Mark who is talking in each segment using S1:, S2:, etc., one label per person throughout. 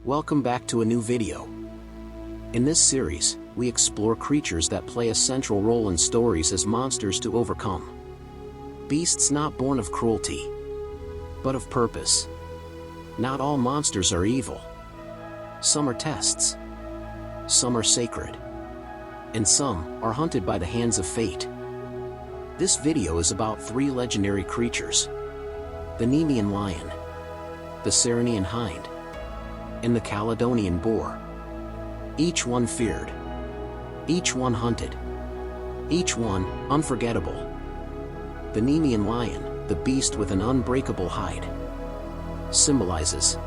S1: Welcome back to a new video. In this series, we explore creatures that play a central role in stories as monsters to overcome. Beasts not born of cruelty, but of purpose. Not all monsters are evil. Some are tests. Some are sacred. And some are hunted by the hands of fate. This video is about three legendary creatures: the Nemean Lion, the Ceryneian Hind, and the Calydonian Boar. Each one feared. Each one hunted. Each one unforgettable. The Nemean Lion, the beast with an unbreakable hide, symbolizes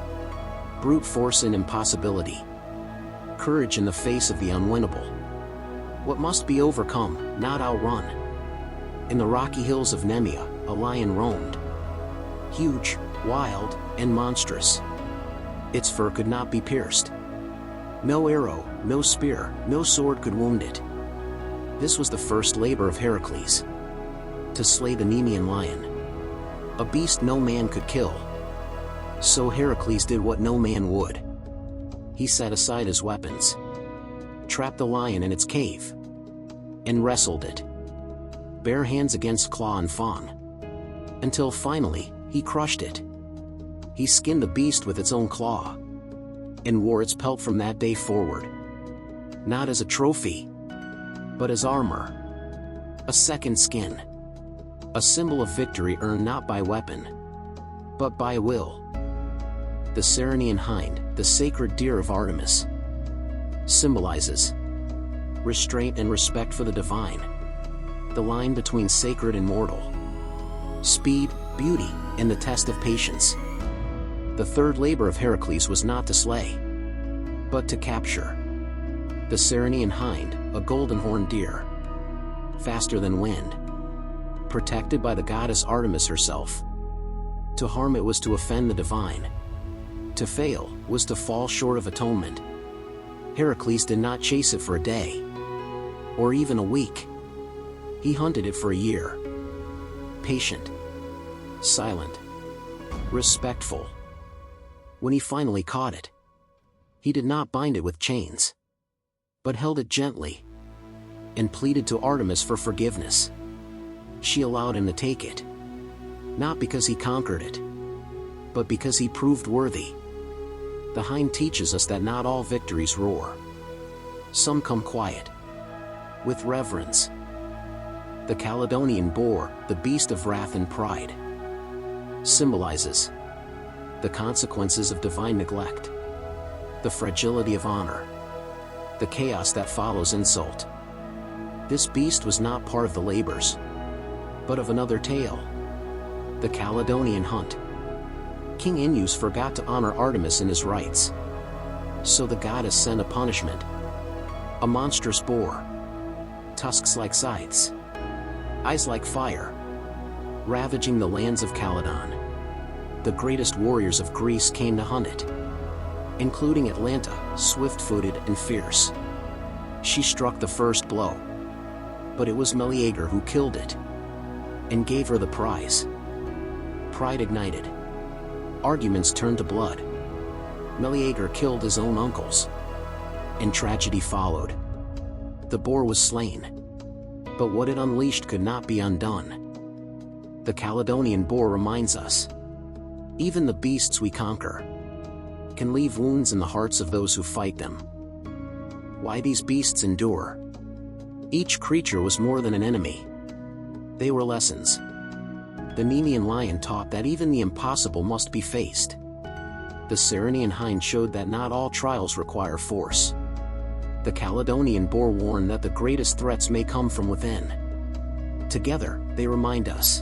S1: brute force and impossibility, courage in the face of the unwinnable. What must be overcome, not outrun. In the rocky hills of Nemea, a lion roamed, huge, wild, and monstrous. Its fur could not be pierced. No arrow, no spear, no sword could wound it. This was the first labor of Heracles, to slay the Nemean lion, a beast no man could kill. So Heracles did what no man would. He set aside his weapons, trapped the lion in its cave, and wrestled it, bare hands against claw and fang, until finally, he crushed it. He skinned the beast with its own claw, and wore its pelt from that day forward, not as a trophy, but as armor. A second skin, a symbol of victory earned not by weapon, but by will. The Ceryneian Hind, the sacred deer of Artemis, symbolizes restraint and respect for the divine, the line between sacred and mortal, speed, beauty, and the test of patience. The third labor of Heracles was not to slay, but to capture. The Ceryneian Hind, a golden horned deer, faster than wind, protected by the goddess Artemis herself. To harm it was to offend the divine. To fail was to fall short of atonement. Heracles did not chase it for a day, or even a week. He hunted it for a year. Patient, silent, respectful. When he finally caught it, he did not bind it with chains, but held it gently, and pleaded to Artemis for forgiveness. She allowed him to take it, not because he conquered it, but because he proved worthy. The hind teaches us that not all victories roar. Some come quiet, with reverence. The Calydonian boar, the beast of wrath and pride, symbolizes the consequences of divine neglect, the fragility of honor, the chaos that follows insult. This beast was not part of the labors, but of another tale. The Calydonian hunt. King Inus forgot to honor Artemis in his rites, so the goddess sent a punishment: a monstrous boar, tusks like scythes, eyes like fire, ravaging the lands of Calydon. The greatest warriors of Greece came to hunt it, including Atalanta, swift-footed and fierce. She struck the first blow, but it was Meleager who killed it, and gave her the prize. Pride ignited. Arguments turned to blood. Meleager killed his own uncles, and tragedy followed. The boar was slain, but what it unleashed could not be undone. The Calydonian boar reminds us, even the beasts we conquer can leave wounds in the hearts of those who fight them. Why these beasts endure? Each creature was more than an enemy. They were lessons. The Nemean Lion taught that even the impossible must be faced. The Ceryneian Hind showed that not all trials require force. The Calydonian Boar warned that the greatest threats may come from within. Together, they remind us,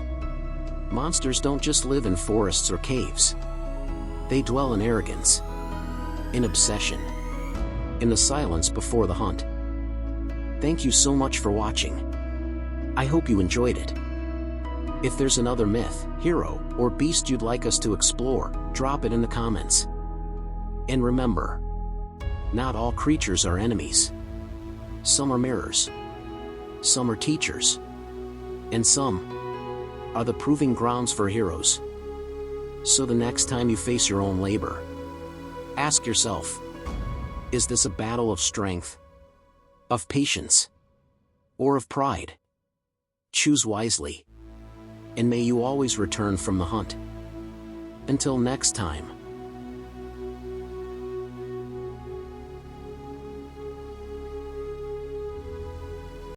S1: monsters don't just live in forests or caves. They dwell in arrogance, in obsession, in the silence before the hunt. Thank you so much for watching. I hope you enjoyed it. If there's another myth, hero, or beast you'd like us to explore, drop it in the comments. And remember, not all creatures are enemies. Some are mirrors, some are teachers, and some are the proving grounds for heroes. So the next time you face your own labor, Ask yourself, is this a battle of strength, of patience, or of pride? Choose wisely, and may you always return from the hunt. Until next time.